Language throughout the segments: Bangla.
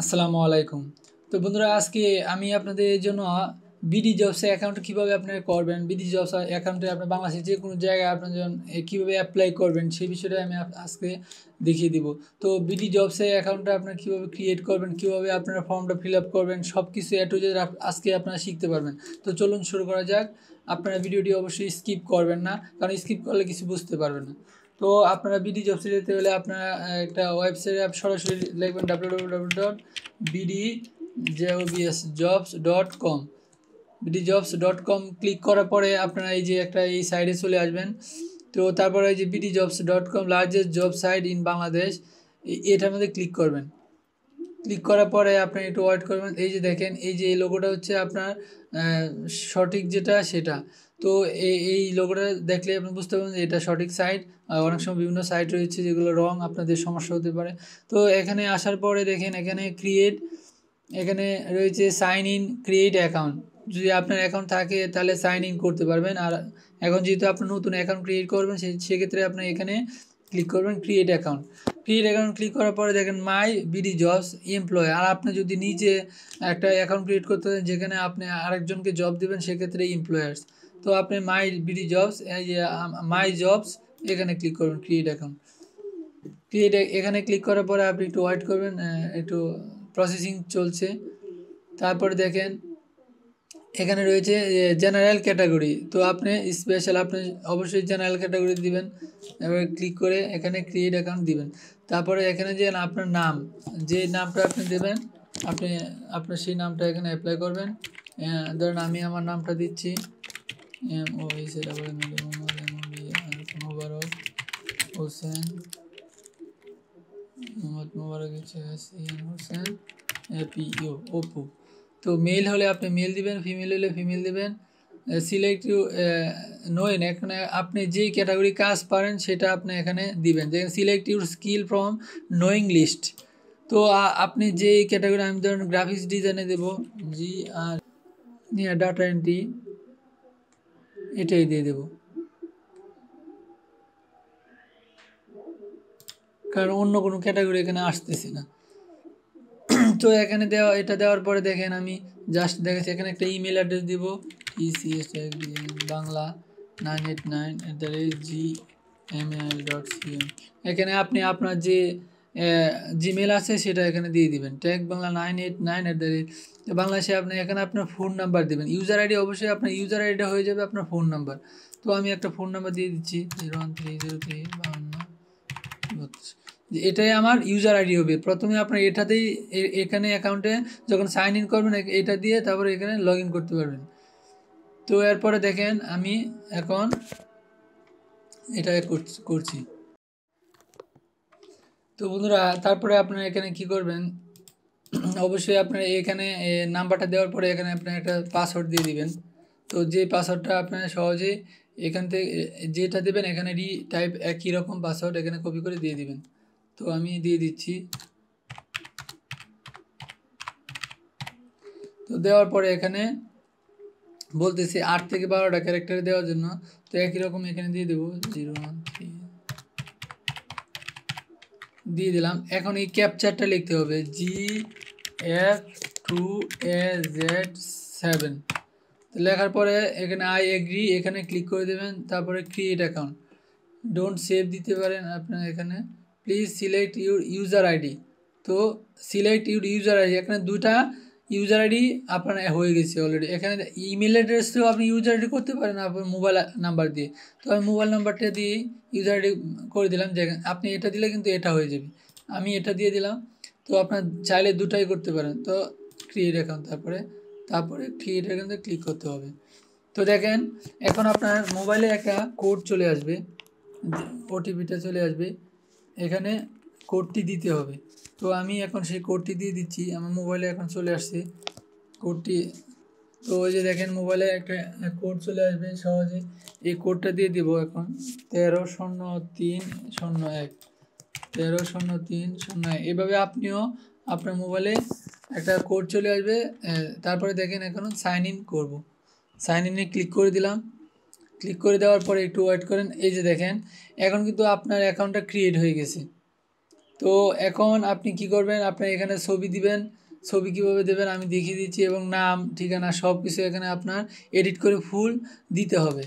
আসসালামু আলাইকুম। তো বন্ধুরা, আজকে আমি আপনাদের জন্য বিডি জবসে অ্যাকাউন্ট কীভাবে আপনারা করবেন, বিডি জবস অ্যাকাউন্টে আপনার বাংলাদেশের যে কোনো জায়গায় আপনার যখন কীভাবে অ্যাপ্লাই করবেন সেই বিষয়টা আমি আজকে দেখিয়ে দিব। তো বিডি জবসে অ্যাকাউন্টটা আপনারা কীভাবে ক্রিয়েট করবেন, কীভাবে আপনারা ফর্মটা ফিল আপ করবেন, সব কিছু এ টু জেড আজকে আপনারা শিখতে পারবেন। তো চলুন শুরু করা যাক। আপনারা ভিডিওটি অবশ্যই স্কিপ করবেন না, কারণ স্কিপ করলে কিছু বুঝতে পারবেন না। তো আপনারা বিডি জবসে যেতে হলে আপনারা একটা ওয়েবসাইটে সরাসরি লিখবেন www.bdjobs.com। bdjobs.com ক্লিক করার পরে আপনারা এই যে একটা এই সাইডে চলে আসবেন। তো তারপরে এই যে bdjobs.com largest job site in Bangladesh, এটার মধ্যে ক্লিক করবেন। ক্লিক করার পরে আপনি একটু ওয়েট করবেন। এই যে দেখেন, এই যে এই লোগোটা হচ্ছে আপনার সঠিক যেটা সেটা। তো এই লোগোটা দেখলে আপনি বুঝতে পারবেন যে এটা সঠিক সাইট। অনেক সময় বিভিন্ন সাইট রয়েছে যেগুলো রং, আপনাদের সমস্যা হতে পারে। তো এখানে আসার পরে দেখেন এখানে রয়েছে সাইন ইন ক্রিয়েট অ্যাকাউন্ট। যদি আপনার অ্যাকাউন্ট থাকে তাহলে সাইন ইন করতে পারবেন। আর এখন যেহেতু আপনি নতুন অ্যাকাউন্ট ক্রিয়েট করবেন, সেক্ষেত্রে আপনি এখানে ক্লিক করবেন create account. Create account click করার পরে দেখেন মাই বিডি জবস এমপ্লয়। আর আপনি যদি নিজে একটা অ্যাকাউন্ট ক্রিয়েট করতে চান যেখানে আপনি আরেকজনকে জব দেবেন, সেক্ষেত্রে এমপ্লয়ার্স। তো আপনি মাই বিডি জবস, এই যে মাই জবস, এখানে ক্লিক করবেন ক্রিয়েট অ্যাকাউন্ট। এখানে ক্লিক করার পরে আপনি একটু ওয়েট করবেন, একটু প্রসেসিং চলছে। তারপরে দেখেন এখানে রয়েছে জেনারেল ক্যাটাগরি। তো আপনি স্পেশাল, আপনি অবশ্যই জেনারেল ক্যাটাগরি দিবেন। এবার ক্লিক করে এখানে ক্রিয়েট অ্যাকাউন্ট দিবেন। তারপরে এখানে যে আপনার নাম, যে নামটা আপনি দেবেন, আপনার সেই নামটা এখানে অ্যাপ্লাই করবেন। ধরেন আমি আমার নামটা দিচ্ছি মোবারক হোসেন, মোবারক হোসেন অপু। তো মেল হলে আপনি মেল দিবেন, ফিমেল হলে ফিমেল দিবেন। সিলেক্ট ইউ নোয়েন, এখানে আপনি যেই ক্যাটাগরি কাজ পারেন সেটা আপনি এখানে দিবেন। যেখানে select your skill from knowing list. তো আপনি যেই ক্যাটাগরি, আমি ধরেন গ্রাফিক্স ডিজাইনে দেবো, আর ডাটা এন্ট্রি, এটাই দিয়ে দেবো, কারণ অন্য কোনো ক্যাটাগরি এখানে আসতেছে না। তো এখানে এটা দেওয়ার পরে দেখেন আমি জাস্ট দেখেছি এখানে একটা ইমেল অ্যাড্রেস দিব, bangla989@gmail.com। এখানে আপনি আপনার যে জিমেল আছে সেটা এখানে দিয়ে দিবেন, techbangla989 বাংলাদেশে। আপনি এখানে আপনার ফোন নাম্বার দেবেন, ইউজার আইডি অবশ্যই আপনার ইউজার আইডিটা হয়ে যাবে আপনার ফোন নাম্বার। তো আমি একটা ফোন নাম্বার দিয়ে দিচ্ছি 0130352। এটাই আমার ইউজার আইডি হবে। প্রথমে আপনার এটাতেই এখানে অ্যাকাউন্টে যখন সাইন ইন করবেন এটা দিয়ে তারপরে এখানে লগ ইন করতে পারবেন। তো এরপরে দেখেন আমি এখন এটা করছি। তো বন্ধুরা, তারপরে আপনারা এখানে কি করবেন, অবশ্যই আপনার এখানে নাম্বারটা দেওয়ার পরে এখানে আপনার একটা পাসওয়ার্ড দিয়ে দিবেন। তো যে পাসওয়ার্ডটা আপনারা সহজেই এখান থেকে যেটা দেবেন এখানে টাইপ একই রকম পাসওয়ার্ড এখানে কপি করে দিয়ে দিবেন। তো আমি দিয়ে দিচ্ছি। তো দেওয়ার পরে এখানে বলতেছি 8 থেকে 12টা ক্যারেক্টার দেওয়ার জন্য। তো একই রকম এখানে দিয়ে দেবো 013 দিয়ে দিলাম। এখন এই ক্যাপচারটা লিখতে হবে GF2AZ7। লেখার পরে এখানে আই এগ্রি, এখানে ক্লিক করে দেবেন। তারপরে ক্রিয়েট অ্যাকাউন্ট, ডোন্ট সেভ দিতে পারেন আপনার এখানে। Please select your user ID. তো সিলেক্ট ইউর ইউজার আইডি, এখানে দুটা ইউজার আইডি আপনার হয়ে গেছে অলরেডি। এখানে ইমেল অ্যাড্রেসও আপনি ইউজার আইডি করতে পারেন আপনার মোবাইল নাম্বার দিয়ে। তো আমি মোবাইল নাম্বারটা দিয়ে ইউজার আইডি করে দিলাম। যে আপনি এটা দিলে কিন্তু এটা হয়ে যাবে, আমি এটা দিয়ে দিলাম। তো আপনার চাইলে দুটাই করতে পারেন। তো ক্রিয়েট অ্যাকাউন্ট, তারপরে ক্রিয়েট অ্যাকাউন্টে ক্লিক করতে হবে। তো দেখেন এখন আপনার মোবাইলে একটা কোড চলে আসবে, ওটিপিটা চলে আসবে, এখানে কোডটি দিতে হবে। তো আমি এখন সেই কোডটি দিয়ে দিচ্ছি, আমার মোবাইলে এখন চলে আসছে কোডটি। তো ওই যে দেখেন মোবাইলে একটা কোড চলে আসবে সহজে, এই কোডটা দিয়ে দিব এখন 130301 130301। এভাবে আপনিও আপনার মোবাইলে একটা কোড চলে আসবে। তারপরে দেখেন এখন সাইন ইন করবো, সাইন ইনে ক্লিক করে দিলাম। ক্লিক করে দেওয়ার পরে একটু ওয়েট করেন। এই যে দেখেন এখন কিন্তু আপনার অ্যাকাউন্টটা ক্রিয়েট হয়ে গেছে। তো এখন আপনি কি করবেন, আপনি এখানে ছবি দিবেন, ছবি কীভাবে দেবেন আমি দেখিয়ে দিচ্ছি, এবং নাম ঠিকানা সব কিছু এখানে আপনার এডিট করে ফুল দিতে হবে।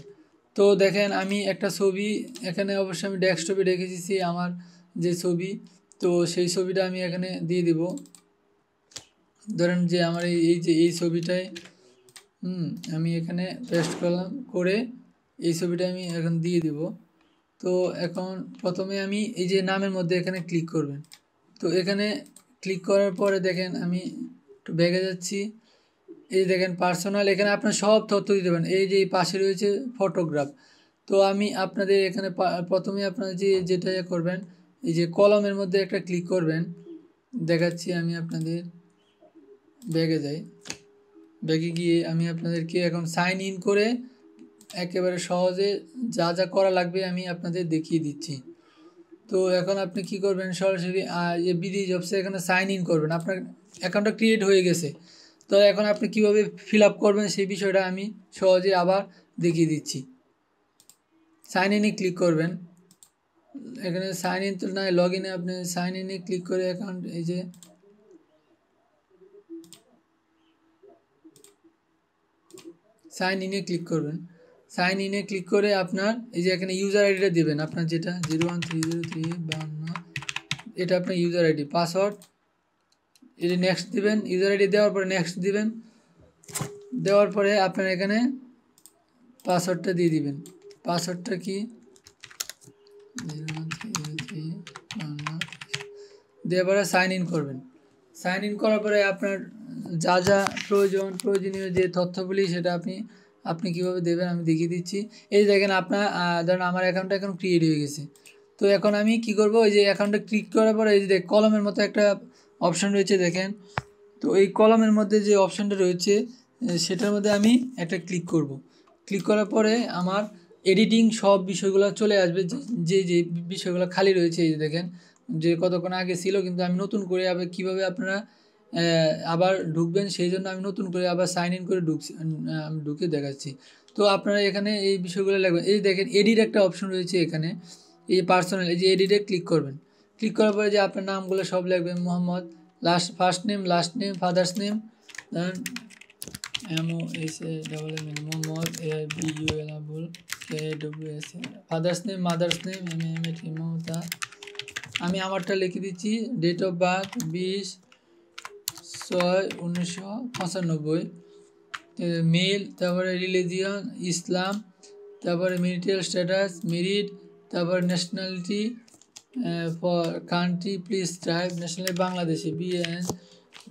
তো দেখেন আমি একটা ছবি এখানে অবশ্যই আমি ডেস্কটপে রেখেছি আমার যে ছবি, তো সেই ছবিটা আমি এখানে দিয়ে দিব। ধরেন যে আমার এই যে এই ছবিটায় আমি এখানে পেস্ট করলাম, করে এই ছবিটা আমি এখন দিয়ে দিব। তো এখন প্রথমে আমি এই যে নামের মধ্যে এখানে ক্লিক করবেন। তো এখানে ক্লিক করার পরে দেখেন আমি একটু ব্যাগে যাচ্ছি, এই দেখেন পার্সোনাল, এখানে আপনার সব তথ্য দিতে পারেন। এই যে এই পাশে রয়েছে ফটোগ্রাফ। তো আমি আপনাদের এখানে প্রথমে আপনারা যেটা করবেন, এই যে কলমের মধ্যে একটা ক্লিক করবেন, দেখাচ্ছি আমি আপনাদের। ব্যাগে যাই, ব্যাগে গিয়ে আমি আপনাদেরকে এখন সাইন ইন করে একেবারে সহজে যা যা করা লাগবে আমি আপনাদের দেখিয়ে দিচ্ছি। তো এখন আপনি কি করবেন, সরাসরি যে বিডি জবসে এখানে সাইন ইন করবেন, আপনার অ্যাকাউন্টটা ক্রিয়েট হয়ে গেছে। তো এখন আপনি কিভাবে ফিল আপ করবেন সেই বিষয়টা আমি সহজে আবার দেখিয়ে দিচ্ছি। সাইন ইনে ক্লিক করবেন, এখানে সাইন ইন তো নয়, লগ ইনে আপনি সাইন ইনে ক্লিক করে অ্যাকাউন্ট, এই যে সাইন ইনে ক্লিক করবেন। সাইন ইনে ক্লিক করে আপনার এই যে এখানে ইউজার আইডিটা দেবেন, আপনার যেটা 0130352, এটা আপনার ইউজার আইডি। পাসওয়ার্ড এই যে নেক্সট দিবেন, ইউজার আইডি দেওয়ার পরে নেক্সট দিবেন, দেওয়ার পরে আপনার এখানে পাসওয়ার্ডটা দিয়ে দিবেন। পাসওয়ার্ডটা কি, 0130352, দেওয়ার পরে সাইন ইন করবেন। সাইন ইন করার পরে আপনার যা যা প্রয়োজনীয় যে তথ্যগুলি সেটা আপনি কীভাবে দেবেন আমি দেখিয়ে দিচ্ছি। এই দেখেন আপনার ধরেন আমার অ্যাকাউন্টটা এখন ক্রিয়েট হয়ে গেছে। তো এখন আমি কি করব, ওই যে অ্যাকাউন্টে ক্লিক করার পরে এই যে কলমের মতো একটা অপশন রয়েছে দেখেন। তো এই কলমের মধ্যে যে অপশানটা রয়েছে সেটার মধ্যে আমি একটা ক্লিক করব। ক্লিক করার পরে আমার এডিটিং সব বিষয়গুলো চলে আসবে, যে যে বিষয়গুলো খালি রয়েছে এই যে দেখেন, যে কতক্ষণ আগে ছিল, কিন্তু আমি নতুন করে আবার কীভাবে আপনারা আবার ঢুকবেন সেই জন্য আমি নতুন করে আবার সাইন ইন করে আমি ঢুকে দেখাচ্ছি। তো আপনারা এখানে এই বিষয়গুলো লাগবে। এই দেখেন এডিট একটা অপশন রয়েছে এখানে, এই পার্সোনাল, এই যে এডিটে ক্লিক করবেন। ক্লিক করার পরে যে আপনার নামগুলো সব লাগবে, Mohammad, first name, last name, father's name, then MOHAMM, Mohammad, AIBUL, Abul, KWS, father's name, mother's name, MMT, Mamata. আমি আমারটা লিখে দিচ্ছি, ডেট অফ বার্থ 20/6/1995, মেল, তারপরে রিলিজিয়ন ইসলাম, তারপরে মেরিটাল স্ট্যাটাস মেরিড, তারপরে nationality for country please tribe, national বাংলাদেশে BN।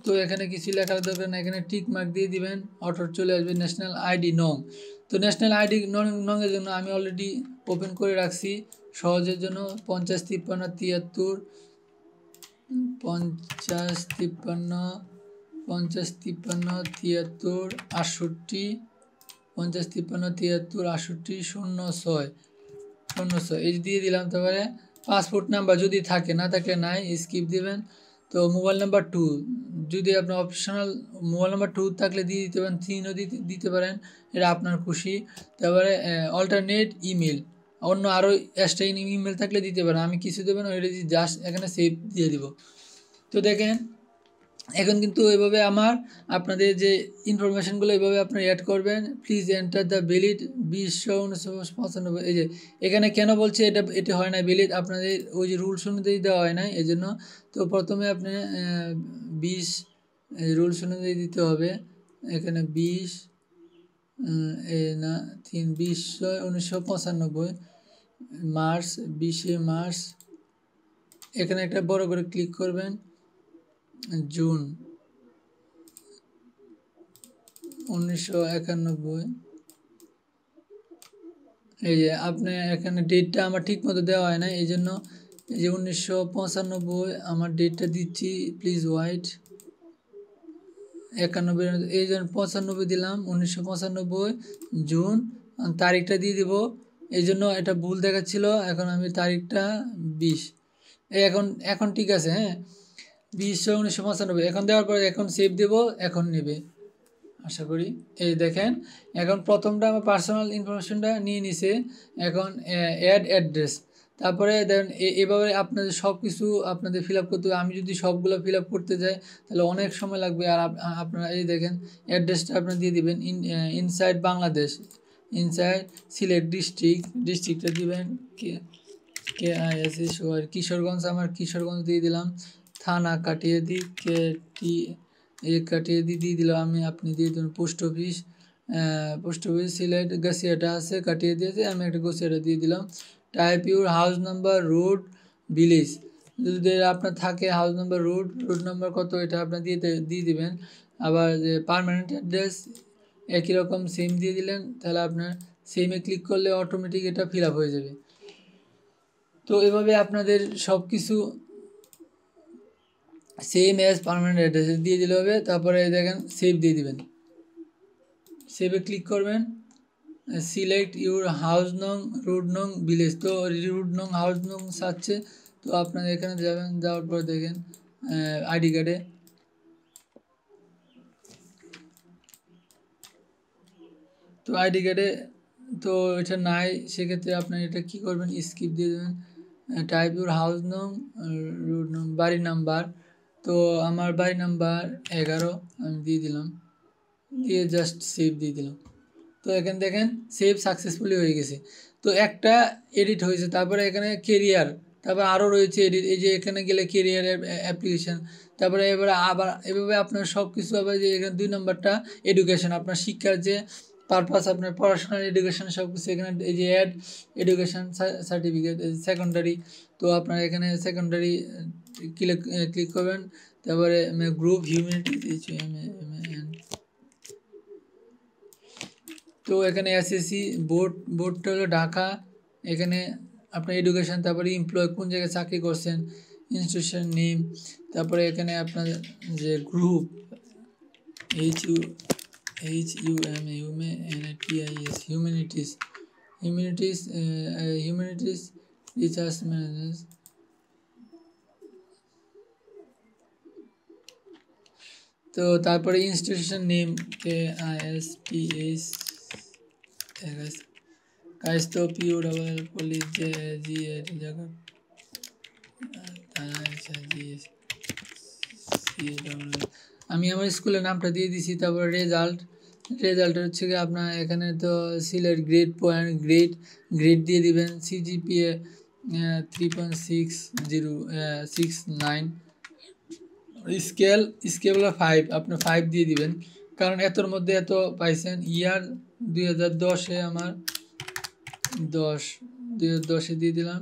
তো এখানে কিছু লেখার দরকার না, এখানে টিক মার্ক দিয়ে দিবেন, অটো চলে আসবে। ন্যাশনাল আইডি নং, তো ন্যাশনাল আইডি নংয়ের জন্য আমি অলরেডি ওপেন করে রাখছি সহজের জন্য। 50 53 73, 50 53 50 53 73 68, 50 53 73 68 06 06, এই দিয়ে দিলাম। তারপরে পাসপোর্ট নাম্বার যদি থাকে, না থাকলে নাই, স্কিপ দিবেন। তো মোবাইল নাম্বার 2, যদি আপনার অপশনাল মোবাইল নাম্বার 2 থাকলে দিয়ে দিতে পারেন, 3ও দিতে পারেন, এটা আপনার খুশি। তারপরে অল্টারনেট ইমেল, অন্য আরও এক্সট্রা ইমেল থাকলে দিতে পারেন, আমি কিছু দেবেন ওইটা জাস্ট এখানে সেভ দিয়ে দিব। তো দেখেন এখন কিন্তু এভাবে আপনাদের যে ইনফরমেশনগুলো এভাবে আপনারা অ্যাড করবেন। Please enter the valid 20/1995। এই যে এখানে কেন বলছে এটা হয় না ভ্যালিড, আপনাদের ওই যে রুলস অনুযায়ী দেওয়া হয় না এই জন্য। তো প্রথমে আপনি 20 রুলস অনুযায়ী দিতে হবে। এখানে 20 না 3/20/1995, মার্চ 20 মার্চ, এখানে একটা বড় করে ক্লিক করবেন। জুন 1991, এই যে আপনি এখানে ডেটটা আমার ঠিক মতো দেওয়া হয় না, এই জন্য এই যে 1995 আমার ডেটটা দিচ্ছি, প্লিজ ওয়াইট। 91, এই জন্য 95 দিলাম, 1995 জুন, তারিখটা দিয়ে দিব। এই জন্য এটা ভুল দেখাচ্ছিল, এখন আমি তারিখটা 20, এখন ঠিক আছে। হ্যাঁ, 20/1995 এখন দেওয়ার পরে এখন সেভ দেব, এখন নেবে আশা করি। এই দেখেন এখন প্রথমটা আমার পার্সোনাল ইনফরমেশনটা নিয়ে নিছে। এখন অ্যাড অ্যাড্রেস, তারপরে দেন এভাবে আপনাদের সব কিছু আপনাদের ফিল আপ করতে হবে। আমি যদি সবগুলো ফিল আপ করতে যাই তাহলে অনেক সময় লাগবে। আর আপনারা এই দেখেন অ্যাড্রেসটা আপনারা দিয়ে দিবেন ইনসাইড বাংলাদেশ, ইনসাইড সিলেট ডিস্ট্রিক্টটা দিবেন KISH কিশোরগঞ্জ, আমার কিশোরগঞ্জ দিয়ে দিলাম। থানা কাটিয়ে দিই KT কাটিয়ে দিয়ে দিলাম আমি, আপনি দিয়ে দেবেন পোস্ট অফিস সিলেট গাছিয়াটা আছে কাটিয়ে দিয়েছে, আমি একটা গাছিয়াটা দিয়ে দিলাম। Type your house number road village, যদি আপনার থাকে হাউস নাম্বার রোড নাম্বার কত এটা আপনার দিয়ে দিবেন। আবার যে পার্মানেন্ট অ্যাড্রেস একই রকম সেম দিয়ে দিলেন, তাহলে আপনার সেমে ক্লিক করলে অটোমেটিক এটা ফিল আপ হয়ে যাবে। তো এভাবে আপনাদের সব কিছু সেম অ্যাজ পার্মানেন্ট অ্যাড্রেস দিয়ে দিলে হবে। তারপরে দেখেন সেভ দিয়ে দিবেন, সেভে ক্লিক করবেন। সিলেক্ট ইউর হাউস নং রোড নং ভিলেজ, তো রোড নং হাউস নং চাচ্ছে, তো আপনারা এখানে যাবেন, যাওয়ার পর দেখেন আইডি কার্ডে তো এটা নাই, সেক্ষেত্রে আপনার এটা কি করবেন, স্কিপ দিয়ে দেবেন। টাইপ ইউর হাউস নং রোড নং বাড়ি নাম্বার, তো আমার বাড়ি নাম্বার 11 আমি দিয়ে দিলাম, দিয়ে জাস্ট সেভ দিয়ে দিলাম। তো এখানে দেখেন সেভ সাকসেসফুলি হয়ে গেছে। তো একটা এডিট হয়েছে, তারপরে এখানে কেরিয়ার, তারপরে আরও রয়েছে এডিট, এই যে এখানে গেলে কেরিয়ারের অ্যাপ্লিকেশান, তারপরে এবারে আবার এভাবে আপনার সব কিছু। আবার যে এখানে 2 নম্বরটা এডুকেশন, আপনার শিক্ষার যে পারপাস, আপনার পড়াশোনার এডুকেশন সব কিছু এখানে, এই যে অ্যাড এডুকেশন সার্টিফিকেট সেকেন্ডারি, তো আপনার এখানে সেকেন্ডারি ক্লিক করবেন। তারপরে গ্রুপ হিউম্যানিটিজ, তো এখানে এসএসসি বোর্ডটা হলো ঢাকা, এখানে আপনার এডুকেশন, তারপরে এমপ্লয় কোন জায়গায় চাকরি করছেন, ইনস্টিটিউশন নেম, তারপরে এখানে আপনার যে গ্রুপ হিউম্যানিটিস রিসার্চ ম্যানেজ, তো তারপরে institution name KISPH Kayastha POWL police আমি আমার স্কুলের নামটা দিয়ে দিছি। তারপর রেজাল্ট হচ্ছে কি আপনার এখানে তো সিলেট গ্রেড পয়েন্ট গ্রেড দিয়ে দিবেন। CGPA 3.69, স্কেল 5, আপনি 5 দিয়ে দিবেন, কারণ এতর মধ্যে এত পাইছেন। ইয়ার 2010-এ আমার 2010-এ দিয়ে দিলাম।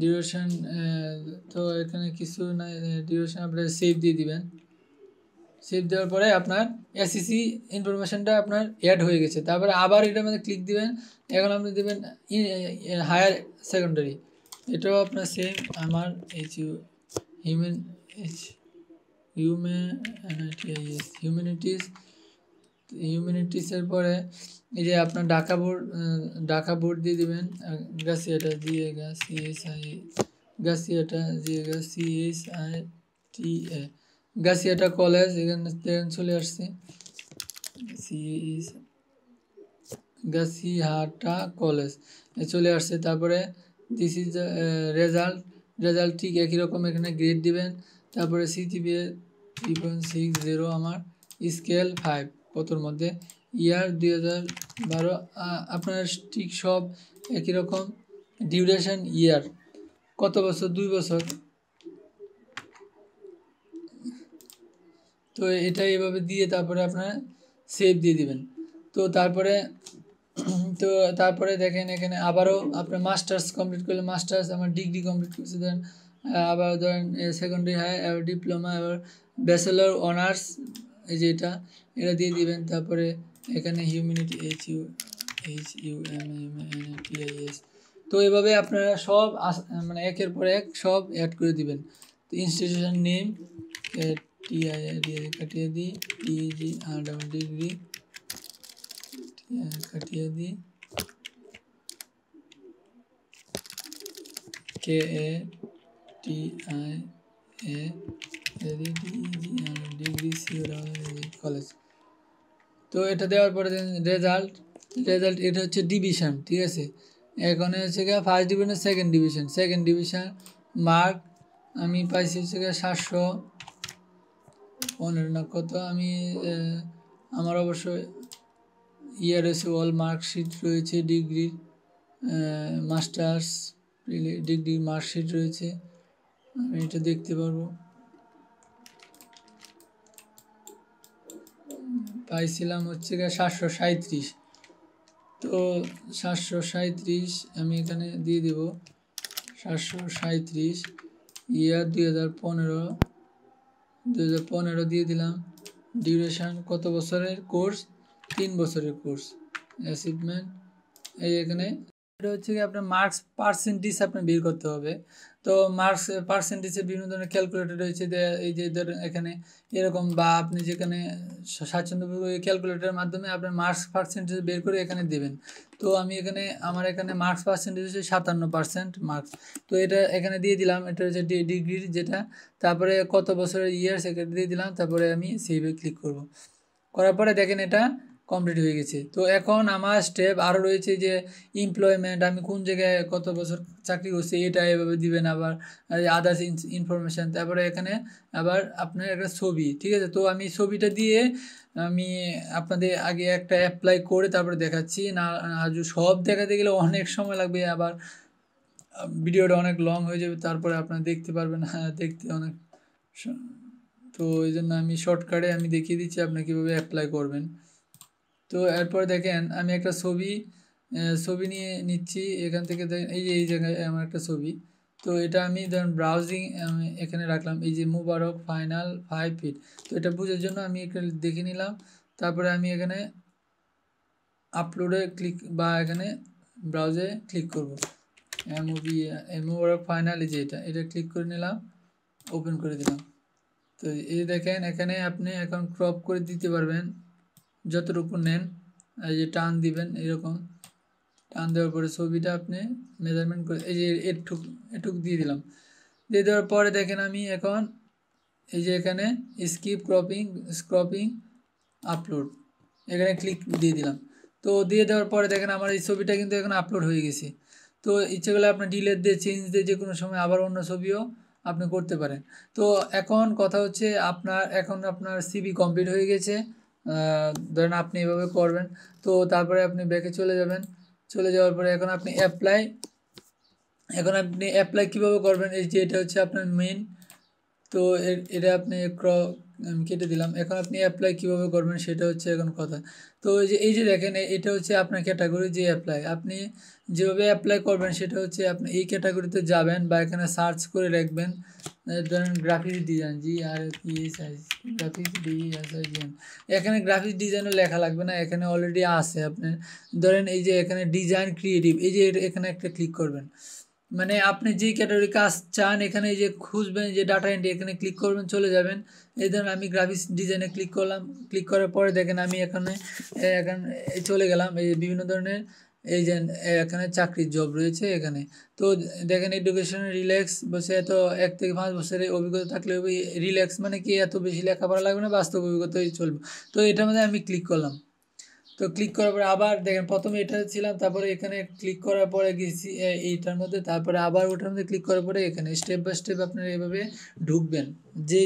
ডিউরেশন তো এখানে কিছু না, ডিউরেশন আপনার সেভ দিয়ে দিবেন। সেভ দেওয়ার পরে আপনার এসএসসি ইনফরমেশনটা আপনার অ্যাড হয়ে গেছে। তারপরে আবার এটার মধ্যে ক্লিক দিবেন, এখন আপনি দেবেন হায়ার সেকেন্ডারি, এটাও আপনার সেম আমার হিউম্যানিটিসের পরে এই যে আপনার ঢাকা বোর্ড দিয়ে দেবেন। গাছিয়াটা CSITA গাছিয়াটা কলেজ, এখানে চলে আসছে গাছিহাটা কলেজ চলে আসছে। তারপরে দিস ইজ রেজাল্ট ঠিক একই রকম, এখানে গ্রেড দিবেন। তারপরে CGPA 3.60 আমার, স্কেল 5 কতর মধ্যে, ইয়ার 2012, আপনার ঠিক সব একই রকম। ডিউরেশন ইয়ার কত বছর, 2 বছর। তো এটা এভাবে দিয়ে তারপরে আপনার সেভ দিয়ে দিবেন। তো তারপরে দেখেন এখানে আবারও আপনার মাস্টার্স কমপ্লিট করলে মাস্টার্স, আমার ডিগ্রি কমপ্লিট করছে, ধরেন আবার ধরেন সেকেন্ডারি হায়ার ডিপ্লোমা, আবার ব্যাচেলর অনার্স, এই যে এটা দিয়ে দিবেন। তারপরে এখানে হিউম্যানিটি HUMANITIS, তো এভাবে আপনারা সব মানে একের পর এক সব অ্যাড করে দিবেন। তো ইনস্টিটিউশন নেম কাটিয়ে দিই, ডিগ্রি কাটিয়ে দিই, KATIA ডিগ্রি কলেজ। তো এটা দেওয়ার পরে রেজাল্ট রেজাল্ট এটা হচ্ছে ডিভিশন, ঠিক আছে। এখানে হচ্ছে গিয়ে first division second division mark আমি পাইছি হচ্ছে গিয়ে 715 না কত। আমি আমার অবশ্য ইয়ার রয়েছে, অল মার্কশিট রয়েছে, ডিগ্রির মাস্টার্স ডিগ্রির মার্কশিট রয়েছে, আমি এটা দেখতে পারবো। পাইছিলাম হচ্ছে গিয়ে 737। তো 737 আমি এখানে দিয়ে দেব 737 ইয়ার 2015 দিয়ে দিলাম। ডিউরেশন কত বছরের কোর্স? 3 বছরের কোর্স। অ্যাচিভমেন্ট এই এখানে এটা হচ্ছে কি আপনার মার্কস পার্সেন্টেজ আপনার বের করতে হবে। তো মার্কস পার্সেন্টেজের বিভিন্ন ধরনের ক্যালকুলেটর রয়েছে, এই যে এখানে এরকম, বা আপনি যেখানে স্বাচ্ছন্দ্যভাবে ক্যালকুলেটরের মাধ্যমে আপনার মার্কস পার্সেন্টেজ বের করে এখানে দেবেন। তো আমি এখানে আমার এখানে মার্কস পার্সেন্টেজ হচ্ছে 57% মার্কস। তো এটা এখানে দিয়ে দিলাম, এটা হচ্ছে ডিগ্রির যেটা। তারপরে কত বছরের ইয়ার সেখানে দিয়ে দিলাম, তারপরে আমি সেভে ক্লিক করব। করার পরে দেখেন এটা কমপ্লিট হয়ে গেছে। তো এখন আমার স্টেপ আরও রয়েছে, যে এমপ্লয়মেন্ট, আমি কোন জায়গায় কত বছর চাকরি করছি এটা এভাবে দিবেন, আবার আদার্স ইনফরমেশান। তারপরে এখানে আবার আপনার একটা ছবি, ঠিক আছে। তো আমি ছবিটা দিয়ে আমি আপনাদের আগে একটা অ্যাপ্লাই করে তারপরে দেখাচ্ছি না, সব দেখাতে গেলে অনেক সময় লাগবে, আবার ভিডিওটা অনেক লং হয়ে যাবে, তারপরে আপনারা দেখতে পারবেন, দেখতে অনেক। তো এই জন্য আমি শর্টকাটে আমি দেখিয়ে দিচ্ছি আপনি কীভাবে অ্যাপ্লাই করবেন। তো এরপর দেখেন আমি একটা ছবি নিয়ে নিচ্ছি এখান থেকে। এই যে এই জায়গায় আমার একটা ছবি, তো এটা আমি ধরেন ব্রাউজিং আমি এখানে রাখলাম, এই যে মুবারক ফাইনাল 5 ফিট। তো এটা বোঝার জন্য আমি এখানে দেখে নিলাম। তারপরে আমি এখানে আপলোডে ক্লিক বা এখানে ব্রাউজে ক্লিক করব, মুবারক ফাইনাল, এই যে এটা ক্লিক করে নিলাম, ওপেন করে দিলাম। তো এই দেখেন এখানে আপনি এখন ক্রপ করে দিতে পারবেন যতটুকু নেন, এই যে টান দিবেন, এরকম টান দেওয়ার পরে ছবিটা আপনি মেজারমেন্ট করে এই যে এটুক দিয়ে দিলাম। দিয়ে দেওয়ার পরে দেখেন আমি এখন এই যে এখানে স্ক্রপিং আপলোড এখানে ক্লিক দিয়ে দিলাম। তো দিয়ে দেওয়ার পরে দেখেন আমার এই ছবিটা কিন্তু এখন আপলোড হয়ে গেছে। তো ইচ্ছে করলে আপনার ডিলেট দিয়ে চেঞ্জ দিয়ে যে কোনো সময় আবার অন্য ছবিও আপনি করতে পারেন। তো এখন কথা হচ্ছে আপনার সিভি কমপ্লিট হয়ে গেছে। ধরেন আপনি এভাবে করবেন। তো তারপরে আপনি ব্যাকে চলে যাবেন, চলে যাওয়ার পরে এখন আপনি অ্যাপ্লাই কীভাবে করবেন, এই যে এটা হচ্ছে আপনার মেইন। তো এটা আপনি কেটে দিলাম। এখন আপনি অ্যাপ্লাই কীভাবে করবেন সেটা হচ্ছে এখন কথা। তো এই যে দেখেন এটা হচ্ছে আপনার ক্যাটাগরি, যে আপনি যেভাবে অ্যাপ্লাই করবেন সেটা হচ্ছে আপনি এই ক্যাটাগরিতে যাবেন বা এখানে সার্চ করে রাখবেন, ধরেন গ্রাফিক্স ডিজাইন, এখানে গ্রাফিক্স ডিজাইনও লেখা লাগবে না, এখানে অলরেডি আছে। আপনি ধরেন এই যে এখানে ডিজাইন ক্রিয়েটিভ, এই যে এখানে একটা ক্লিক করবেন, মানে আপনি যে ক্যাটাগরি কাজ চান এখানে এই যে খুঁজবেন, যে ডাটা এন্ট্রি এখানে ক্লিক করবেন, চলে যাবেন। এই ধরুন আমি গ্রাফিক্স ডিজাইনে ক্লিক করলাম, ক্লিক করার পরে দেখেন আমি এখানে চলে গেলাম। এই বিভিন্ন ধরনের এই যে এখানে চাকরির জব রয়েছে এখানে। তো দেখেন এডুকেশন রিল্যাক্স বসে, এত 1 থেকে 5 বছরের অভিজ্ঞতা থাকলে রিল্যাক্স মানে কি এত বেশি লেখাপড়া লাগবে না, বাস্তব অভিজ্ঞতাই চলবে। তো এটার মধ্যে আমি ক্লিক করলাম। তো ক্লিক করার পরে আবার দেখেন প্রথমে এটা ছিলাম, তারপরে এখানে ক্লিক করার পরে গেছি এইটার মধ্যে, তারপরে আবার ওটার মধ্যে ক্লিক করার পরে এখানে স্টেপ বাই স্টেপ আপনারা এভাবে ঢুকবেন। যে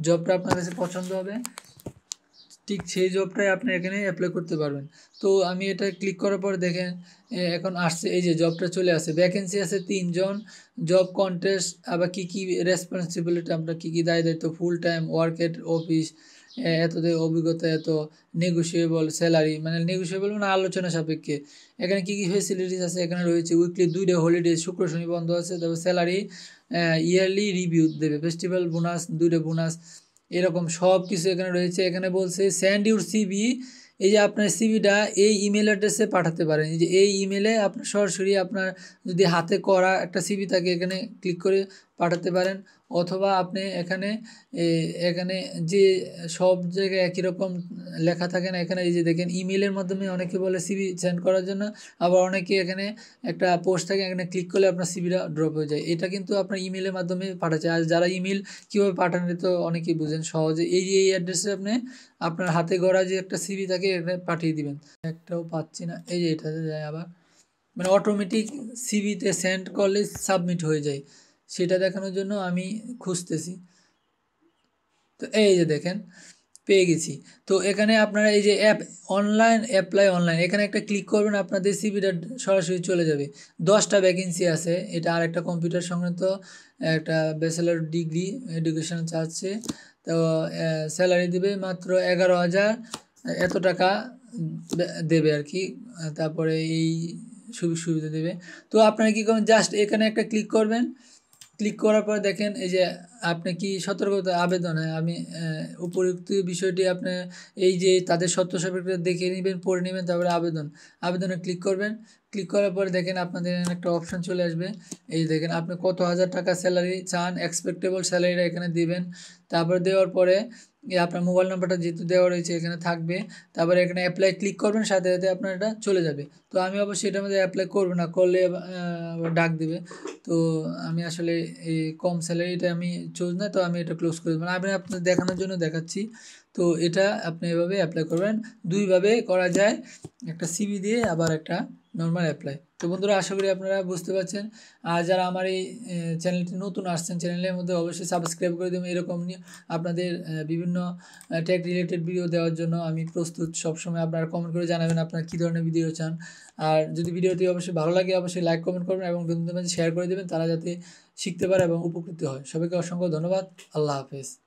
জবটা আপনার কাছে পছন্দ হবে ঠিক সেই জবটাই আপনি এখানে অ্যাপ্লাই করতে পারবেন। তো আমি এটা ক্লিক করার পর দেখেন এখন আসছে, এই যে জবটা চলে আসে, ভ্যাকেন্সি আছে 3 জন, জব কন্টেস্ট, আবার কী কী রেসপন্সিবিলিটি, আমরা কী কী দায়িত্ব, full time work at office, এতদের অভিজ্ঞতা, এত নেগোসিয়েবল স্যালারি, মানে নেগোসিয়েবল মানে আলোচনা সাপেক্ষে। এখানে কী কী ফেসিলিটিস আছে, এখানে রয়েছে উইকলি 2 ডে হলিডে, শুক্র শনি বন্ধ আছে। তারপর স্যালারি ইয়ারলি রিভিউ দেবে, ফেস্টিভ্যাল বোনাস, 2 ডে বোনাস, এরকম সব কিছু এখানে রয়েছে। এখানে বলছে সেন্ড ইউর সিভি, এই যে আপনার সিভিটা এই ইমেল অ্যাড্রেসে পাঠাতে পারেন। এই যে এই ইমেলে আপনার সরাসরি আপনার যদি হাতে করা একটা সিভি থাকে এখানে ক্লিক করে পাঠাতে পারেন, অথবা আপনি এখানে এখানে যে সব জায়গায় একই রকম লেখা থাকে না, এখানে এই যে দেখেন ইমেলের মাধ্যমে অনেকে বলে সিভি সেন্ড করার জন্য, আবার অনেকে এখানে একটা পোস্ট থাকে, এখানে ক্লিক করলে আপনার সিভিটা ড্রপ হয়ে যায়। এটা কিন্তু আপনার ইমেলের মাধ্যমে পাঠাচ্ছে। আর যারা ইমেল কীভাবে পাঠান তো অনেকেই বুঝেন সহজে, এই যে এই অ্যাড্রেসে আপনি আপনার হাতে গড়া যে একটা সিভি থাকে এটা পাঠিয়ে দিবেন। একটাও পাচ্ছি না, এই যে এটাতে যায় আবার, মানে অটোমেটিক সিভিতে সেন্ড করলে সাবমিট হয়ে যায়, সেটা দেখানোর জন্য আমি খুঁজতেছি। তো এই যে দেখেন পেয়ে গেছি। তো এখানে আপনারা এই যে অ্যাপ অনলাইন অ্যাপ্লাই অনলাইন, এখানে একটা ক্লিক করবেন, আপনাদের সিভিটা সরাসরি চলে যাবে। 10টা ভ্যাকেন্সি আছে, এটা আর একটা কম্পিউটার সংক্রান্ত একটা ব্যাচেলর ডিগ্রি এডুকেশন চাচ্ছে। তো স্যালারি দেবে মাত্র 11,000 এত টাকা দেবে আর কি। তারপরে এই সুযোগ সুবিধা দেবে। তো আপনারা কী করবেন, জাস্ট এখানে একটা ক্লিক করবেন। ক্লিক করার পর দেখেন এই যে আপনি কি সতর্কতা আবেদন, আমি উপযুক্ত বিষয়টি আপনি এই যে তাদের সত্য সাপেক্ষে দেখে নেবেন, পড়ে নেবেন, তারপরে আবেদনে ক্লিক করবেন। ক্লিক করার পরে দেখেন আপনাদের একটা অপশান চলে আসবে, এই দেখেন আপনি কত হাজার টাকা স্যালারি চান, এক্সপেক্টেবল স্যালারিটা এখানে দিবেন। তারপরে দেওয়ার পরে আপনার মোবাইল নাম্বারটা যেহেতু দেওয়া রয়েছে এখানে থাকবে। তারপরে এখানে অ্যাপ্লাই ক্লিক করবেন, সাথে সাথে আপনার এটা চলে যাবে। তো আমি অবশ্যই এটার মধ্যে অ্যাপ্লাই করবো না, করলে ডাক দিবে। তো আমি আসলে এই কম স্যালারিটা আমি চুজ না, তো আমি এটা ক্লোজ করে দেবো। আমি আপনার দেখানোর জন্য দেখাচ্ছি। তো এটা আপনি এভাবে অ্যাপ্লাই করবেন, দুইভাবে করা যায়, একটা সিভি দিয়ে আবার একটা নর্মাল অ্যাপ্লাই। তো বন্ধুরা আশা করি আপনারা বুঝতে পারছেন। আর যারা আমার এই চ্যানেলটি নতুন আসছেন, চ্যানেলের মধ্যে অবশ্যই সাবস্ক্রাইব করে দেবেন। এরকম নিয়ে আপনাদের বিভিন্ন টেক রিলেটেড ভিডিও দেওয়ার জন্য আমি প্রস্তুত সবসময়। আপনারা কমেন্ট করে জানাবেন আপনারা কী ধরনের ভিডিও চান। আর যদি ভিডিওটি অবশ্যই ভালো লাগে অবশ্যই লাইক কমেন্ট করবেন এবং বন্ধুদের মাঝে শেয়ার করে দেবেন, তারা যাতে শিখতে পারে এবং উপকৃত হয়। সবাইকে অসংখ্য ধন্যবাদ। আল্লাহ হাফেজ।